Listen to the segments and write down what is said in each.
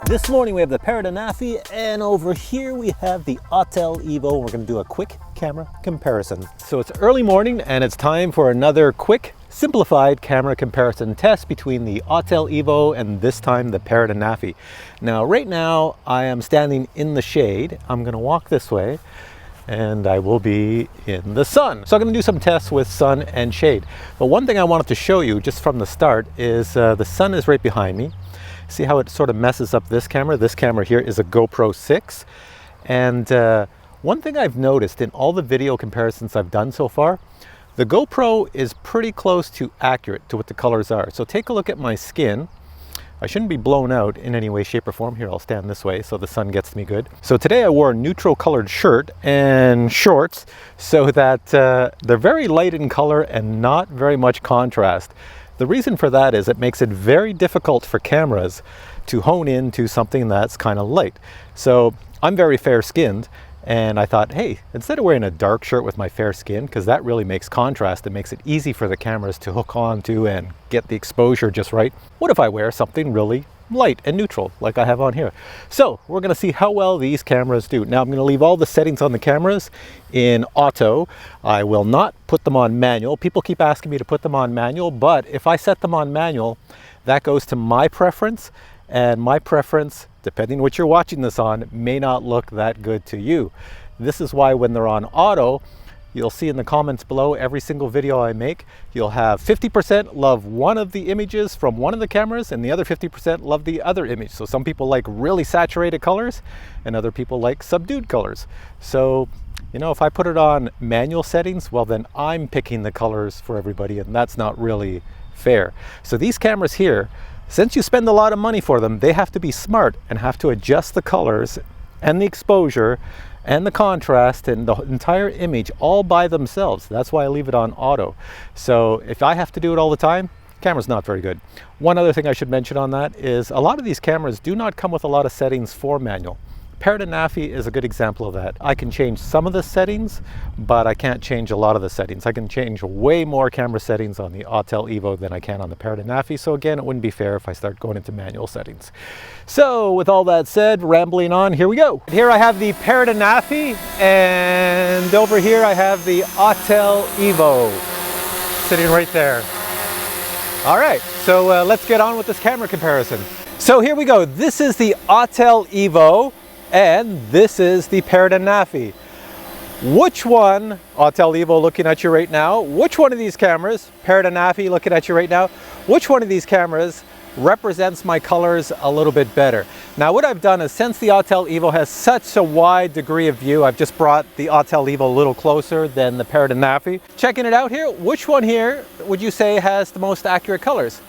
This morning we have the PARROT ANAFI, and over here we have the AUTEL EVO. We're going to do a quick camera comparison. So it's early morning and it's time for another quick simplified camera comparison test between the AUTEL EVO and this time the PARROT ANAFI. Now right now I am standing in the shade. I'm going to walk this way and I will be in the sun. So I'm going to do some tests with sun and shade. But one thing I wanted to show you just from the start is the sun is right behind me. See how it sort of messes up this camera? This camera here is a GoPro 6. And one thing I've noticed in all the video comparisons I've done so far, the GoPro is pretty close to accurate to what the colors are. So take a look at my skin. I shouldn't be blown out in any way, shape, or form. Here, I'll stand this way so the sun gets to me good. So today I wore a neutral colored shirt and shorts so that they're very light in color and not very much contrast. The reason for that is it makes it very difficult for cameras to hone into something that's kind of light. So I'm very fair-skinned, and I thought, hey, instead of wearing a dark shirt with my fair skin, because that really makes contrast, it makes it easy for the cameras to hook onto and get the exposure just right, what if I wear something really light and neutral like I have on here? So we're going to see how well these cameras do. Now I'm going to leave all the settings on the cameras in auto. I will not put them on manual. People keep asking me to put them on manual, but if I set them on manual, that goes to my preference, and my preference, depending what you're watching this on, may not look that good to you. This is why when they're on auto, you'll see in the comments below every single video I make, you'll have 50% love one of the images from one of the cameras and the other 50% love the other image. So some people like really saturated colors and other people like subdued colors. So, you know, if I put it on manual settings, well then I'm picking the colors for everybody, and that's not really fair. So these cameras here, since you spend a lot of money for them, they have to be smart and have to adjust the colors and the exposure and the contrast and the entire image all by themselves. That's why I leave it on auto. So if I have to do it all the time, camera's not very good. One other thing I should mention on that is a lot of these cameras do not come with a lot of settings for manual. PARROT ANAFI is a good example of that. I can change some of the settings, but I can't change a lot of the settings. I can change way more camera settings on the AUTEL EVO than I can on the PARROT ANAFI. So again, it wouldn't be fair if I start going into manual settings. So with all that said, rambling on, here we go. Here I have the PARROT ANAFI, and over here I have the AUTEL EVO sitting right there. All right, so let's get on with this camera comparison. So here we go. This is the AUTEL EVO. And this is the PARROT ANAFI. Which one, AUTEL EVO looking at you right now, which one of these cameras, PARROT ANAFI looking at you right now, which one of these cameras represents my colors a little bit better? Now what I've done is, since the AUTEL EVO has such a wide degree of view, I've just brought the AUTEL EVO a little closer than the PARROT ANAFI. Checking it out here, which one here would you say has the most accurate colors?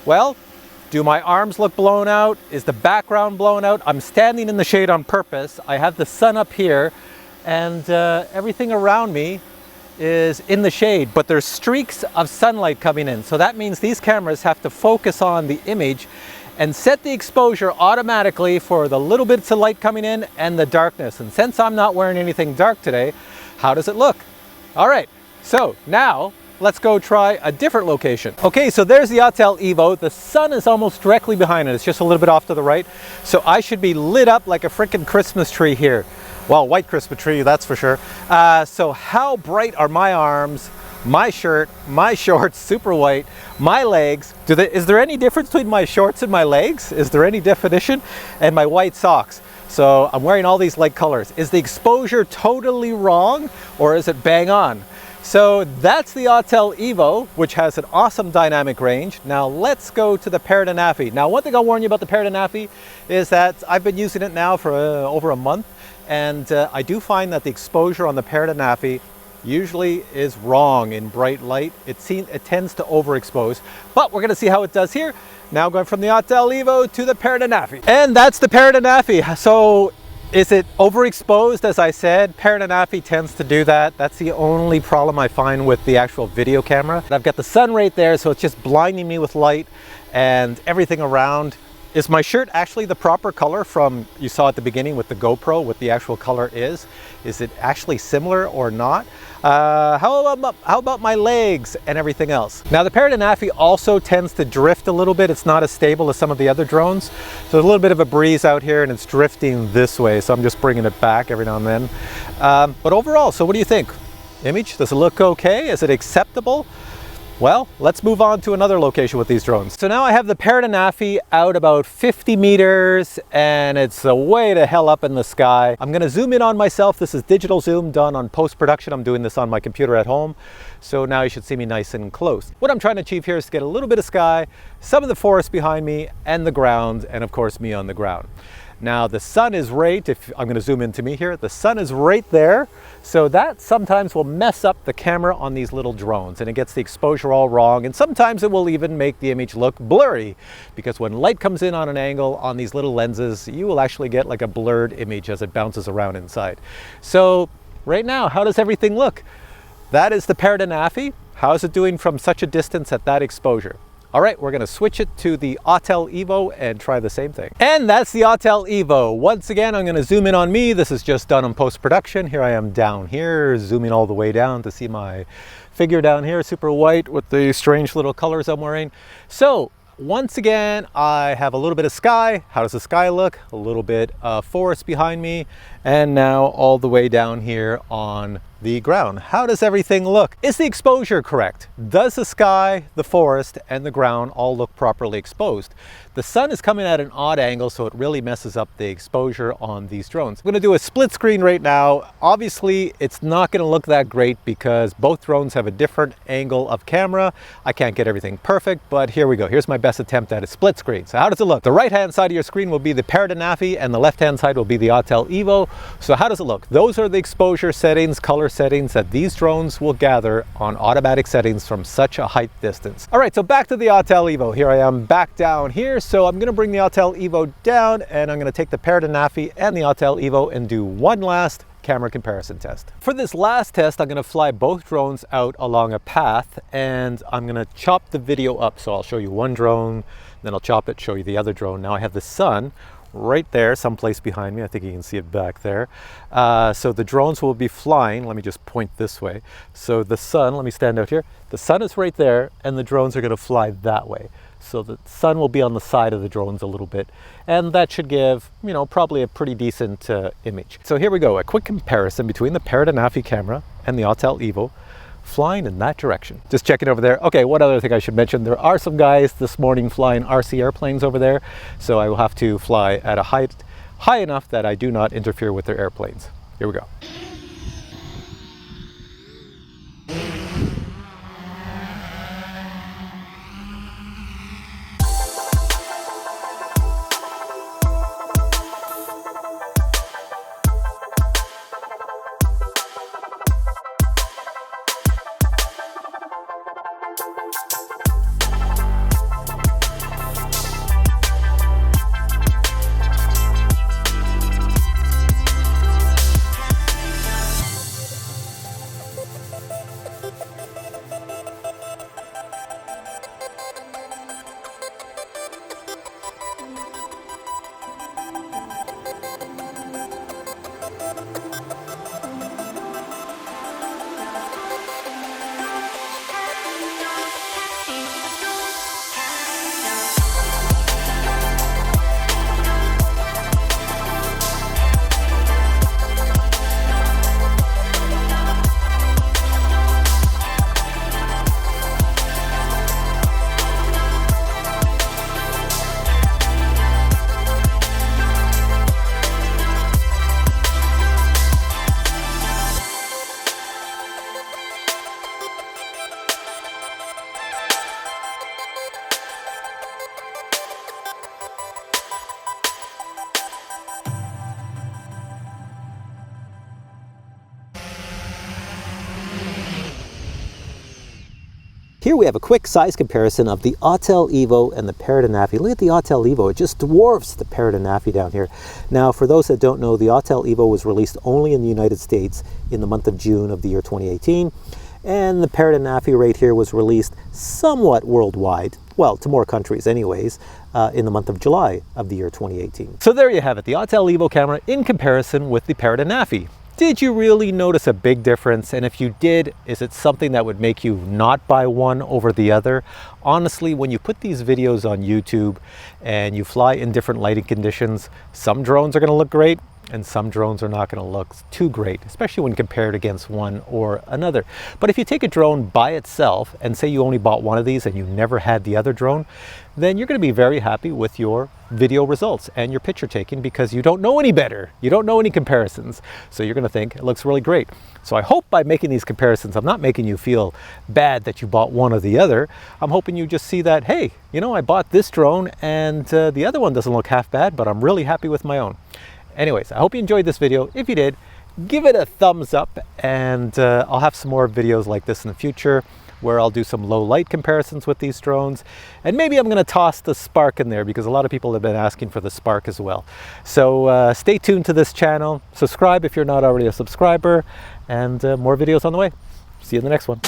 Well, do my arms look blown out? Is the background blown out? I'm standing in the shade on purpose. I have the sun up here, and everything around me is in the shade, but there's streaks of sunlight coming in. So that means these cameras have to focus on the image and set the exposure automatically for the little bits of light coming in and the darkness. And since I'm not wearing anything dark today, how does it look? All right, so now let's go try a different location. Okay, so there's the AUTEL EVO. The sun is almost directly behind it. It's just a little bit off to the right. So I should be lit up like a freaking Christmas tree here. Well, white Christmas tree, that's for sure. So how bright are my arms, my shirt, my shorts, super white, my legs? Is there any difference between my shorts and my legs? Is there any definition? And my white socks. So I'm wearing all these light colors. Is the exposure totally wrong, or is it bang on? So that's the AUTEL EVO, which has an awesome dynamic range. Now let's go to the PARROT ANAFI. Now one thing I'll warn you about the PARROT ANAFI is that I've been using it now for over a month, and I do find that the exposure on the PARROT ANAFI usually is wrong in bright light. It tends to overexpose, but we're going to see how it does here. Now going from the AUTEL EVO to the PARROT ANAFI. And that's the PARROT ANAFI. So is it overexposed? As I said, PARROT ANAFI tends to do that. That's the only problem I find with the actual video camera. I've got the sun right there, so it's just blinding me with light, and everything around Is my shirt actually the proper color from you saw at the beginning with the GoPro, what the actual color is? Is it actually similar or not? How about my legs and everything else? Now the Parrot Anafi also tends to drift a little bit. It's not as stable as some of the other drones. So there's a little bit of a breeze out here and it's drifting this way. So I'm just bringing it back every now and then. But overall, so what do you think? Image, does it look okay? Is it acceptable? Well, let's move on to another location with these drones. So now I have the Parrot Anafi out about 50 meters and it's way to hell up in the sky. I'm gonna zoom in on myself. This is digital zoom done on post-production. I'm doing this on my computer at home. So now you should see me nice and close. What I'm trying to achieve here is to get a little bit of sky, some of the forest behind me and the ground, and of course me on the ground. Now the sun is right, if I'm going to zoom into me here, the sun is right there. So that sometimes will mess up the camera on these little drones and it gets the exposure all wrong. And sometimes it will even make the image look blurry because when light comes in on an angle on these little lenses, you will actually get like a blurred image as it bounces around inside. So right now, how does everything look? That is the Parrot Anafi. How is it doing from such a distance at that exposure? All right, we're gonna switch it to the AUTEL EVO and try the same thing. And that's the AUTEL EVO. Once again, I'm gonna zoom in on me. This is just done in post-production. Here I am down here, zooming all the way down to see my figure down here, super white with the strange little colors I'm wearing. So, once again, I have a little bit of sky. How does the sky look? A little bit of forest behind me. And now all the way down here on the ground. How does everything look? Is the exposure correct? Does the sky, the forest, and the ground all look properly exposed? The sun is coming at an odd angle, so it really messes up the exposure on these drones. I'm gonna do a split screen right now. Obviously, it's not gonna look that great because both drones have a different angle of camera. I can't get everything perfect, but here we go. Here's my best attempt at a split screen. So how does it look? The right-hand side of your screen will be the Parrot Anafi, and the left-hand side will be the AUTEL EVO. So how does it look? Those are the exposure settings, color settings that these drones will gather on automatic settings from such a height distance. All right, so back to the AUTEL EVO. Here I am back down here. So I'm gonna bring the AUTEL EVO down and I'm gonna take the Parrot Anafi and the AUTEL EVO and do one last camera comparison test. For this last test, I'm gonna fly both drones out along a path and I'm gonna chop the video up. So I'll show you one drone, then I'll chop it, show you the other drone. Now I have the sun right there, someplace behind me. I think you can see it back there. So the drones will be flying. Let me just point this way. So the sun, let me stand out here. The sun is right there and the drones are gonna fly that way. So the sun will be on the side of the drones a little bit. And that should give, you know, probably a pretty decent image. So here we go, a quick comparison between the Parrot Anafi camera and the AUTEL EVO flying in that direction. Just checking over there. Okay, one other thing I should mention, there are some guys this morning flying RC airplanes over there, so I will have to fly at a height high enough that I do not interfere with their airplanes. Here we go. Here we have a quick size comparison of the AUTEL EVO and the Parrot Anafi. Look at the AUTEL EVO, it just dwarfs the Parrot Anafi down here. Now, for those that don't know, the AUTEL EVO was released only in the United States in the month of June of the year 2018. And the Parrot Anafi right here was released somewhat worldwide. well, to more countries anyways, in the month of July of the year 2018. So there you have it, the AUTEL EVO camera in comparison with the PARROT ANAFI. Did you really notice a big difference? And if you did, is it something that would make you not buy one over the other? Honestly, when you put these videos on YouTube and you fly in different lighting conditions, some drones are going to look great and some drones are not going to look too great, especially when compared against one or another. But if you take a drone by itself and say you only bought one of these and you never had the other drone, then you're going to be very happy with your video results and your picture taking because you don't know any better. You don't know any comparisons. So you're going to think it looks really great. So I hope by making these comparisons, I'm not making you feel bad that you bought one or the other. I'm hoping you just see that, hey, you know, I bought this drone and the other one doesn't look half bad, but I'm really happy with my own. Anyways, I hope you enjoyed this video. If you did, give it a thumbs up, and I'll have some more videos like this in the future where I'll do some low light comparisons with these drones. And maybe I'm going to toss the Spark in there because a lot of people have been asking for the Spark as well. So stay tuned to this channel. Subscribe if you're not already a subscriber, and more videos on the way. See you in the next one.